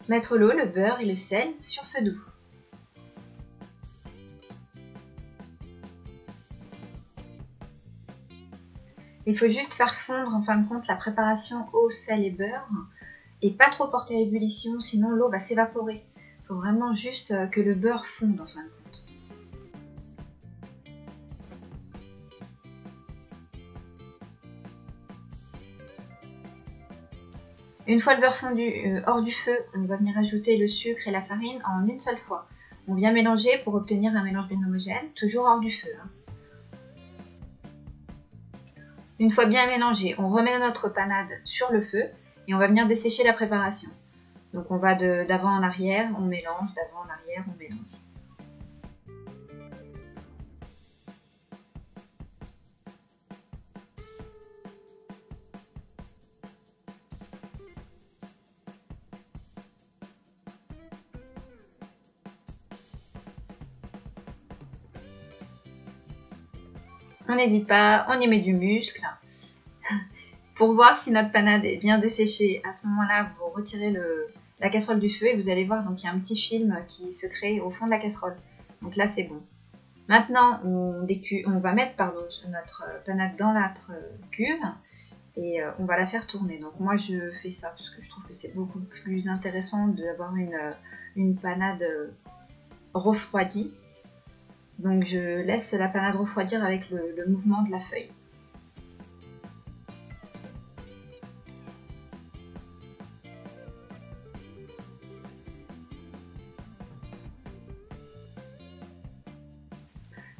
Mettre l'eau, le beurre et le sel sur feu doux. Il faut juste faire fondre en fin de compte la préparation eau, sel et beurre et pas trop porter à ébullition, sinon l'eau va s'évaporer. Il faut vraiment juste que le beurre fonde en fin de compte. Une fois le beurre fondu hors du feu, on va venir ajouter le sucre et la farine en une seule fois. On vient mélanger pour obtenir un mélange bien homogène, toujours hors du feu. Une fois bien mélangé, on remet notre panade sur le feu et on va venir dessécher la préparation. Donc on va d'avant en arrière, on mélange, d'avant en arrière, on mélange. On n'hésite pas, on y met du muscle. Pour voir si notre panade est bien desséchée, à ce moment-là, vous retirez la casserole du feu et vous allez voir, donc il y a un petit film qui se crée au fond de la casserole. Donc là, c'est bon. Maintenant, on va mettre notre panade dans notre cuve et on va la faire tourner. Donc moi, je fais ça parce que je trouve que c'est beaucoup plus intéressant d'avoir une panade refroidie. Donc je laisse la panade refroidir avec le mouvement de la feuille.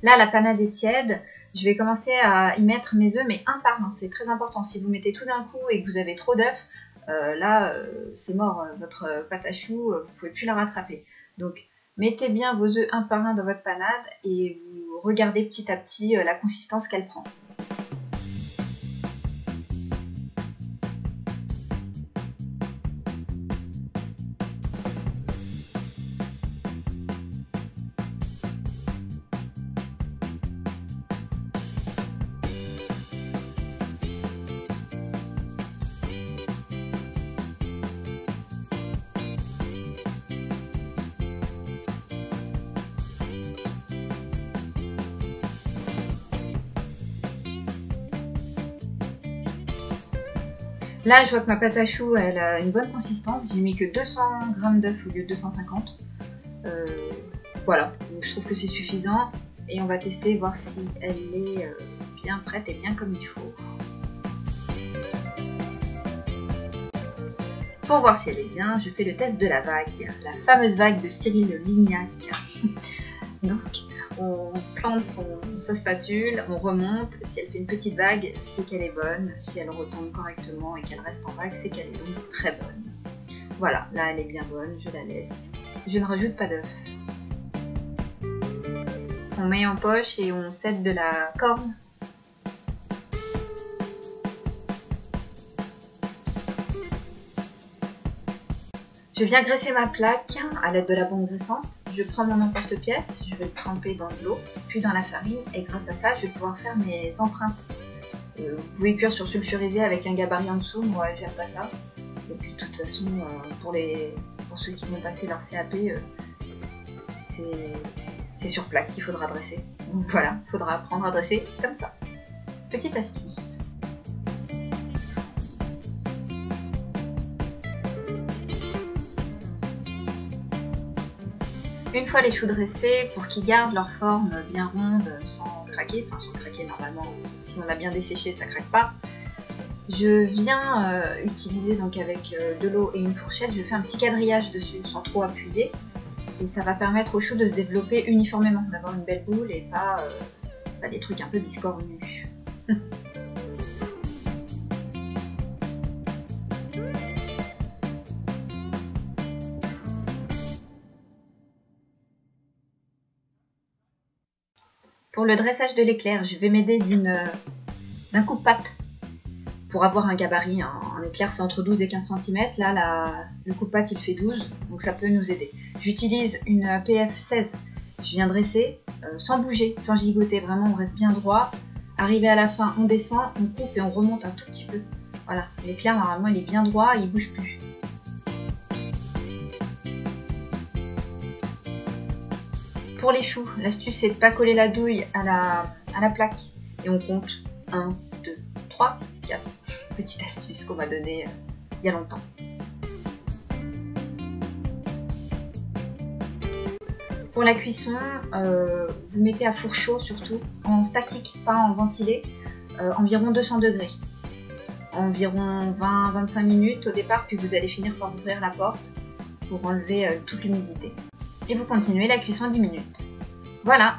Là, la panade est tiède. Je vais commencer à y mettre mes œufs, mais un par un. C'est très important. Si vous mettez tout d'un coup et que vous avez trop d'œufs, là, c'est mort. Votre pâte à choux, vous ne pouvez plus la rattraper. Donc, mettez bien vos œufs un par un dans votre panade et vous regardez petit à petit la consistance qu'elle prend. Là, je vois que ma pâte à choux, elle a une bonne consistance. J'ai mis que 200 g d'œufs au lieu de 250. Voilà, donc je trouve que c'est suffisant. Et on va tester, voir si elle est bien prête et bien comme il faut. Pour voir si elle est bien, je fais le test de la vague. La fameuse vague de Cyril Lignac. Donc, on plante sa spatule, on remonte, si elle fait une petite vague, c'est qu'elle est bonne, si elle retombe correctement et qu'elle reste en vague, c'est qu'elle est donc très bonne. Voilà, là elle est bien bonne, je la laisse. Je ne rajoute pas d'œuf. On met en poche et on cède de la corne. Je viens graisser ma plaque à l'aide de la bombe graissante. Je prends mon emporte-pièce, je vais le tremper dans de l'eau, puis dans la farine, et grâce à ça, je vais pouvoir faire mes empreintes. Vous pouvez cuire sur sulfurisé avec un gabarit en dessous, moi j'aime pas ça. Et puis de toute façon, pour ceux qui vont passer leur CAP, c'est sur plaque qu'il faudra dresser. Donc voilà, il faudra apprendre à dresser comme ça. Petite astuce. Une fois les choux dressés, pour qu'ils gardent leur forme bien ronde sans craquer, enfin sans craquer normalement, si on a bien desséché ça craque pas, je viens utiliser donc avec de l'eau et une fourchette, je fais un petit quadrillage dessus sans trop appuyer et ça va permettre aux choux de se développer uniformément, d'avoir une belle boule et pas des trucs un peu biscornus. Pour le dressage de l'éclair, je vais m'aider d'un coupe-pâte pour avoir un gabarit. Un éclair, c'est entre 12 et 15 cm. Là, le coupe-pâte, il fait 12, donc ça peut nous aider. J'utilise une PF 16. Je viens dresser sans bouger, sans gigoter. Vraiment, on reste bien droit. Arrivé à la fin, on descend, on coupe et on remonte un tout petit peu. Voilà, l'éclair, normalement, il est bien droit, il ne bouge plus. Pour les choux, l'astuce c'est de ne pas coller la douille à la plaque. Et on compte 1, 2, 3, 4. Petite astuce qu'on m'a donnée il y a longtemps. Pour la cuisson, vous mettez à four chaud surtout, en statique, pas en ventilé, environ 200 degrés. Environ 20-25 minutes au départ, puis vous allez finir par ouvrir la porte pour enlever toute l'humidité. Et vous continuez la cuisson 10 minutes. Voilà!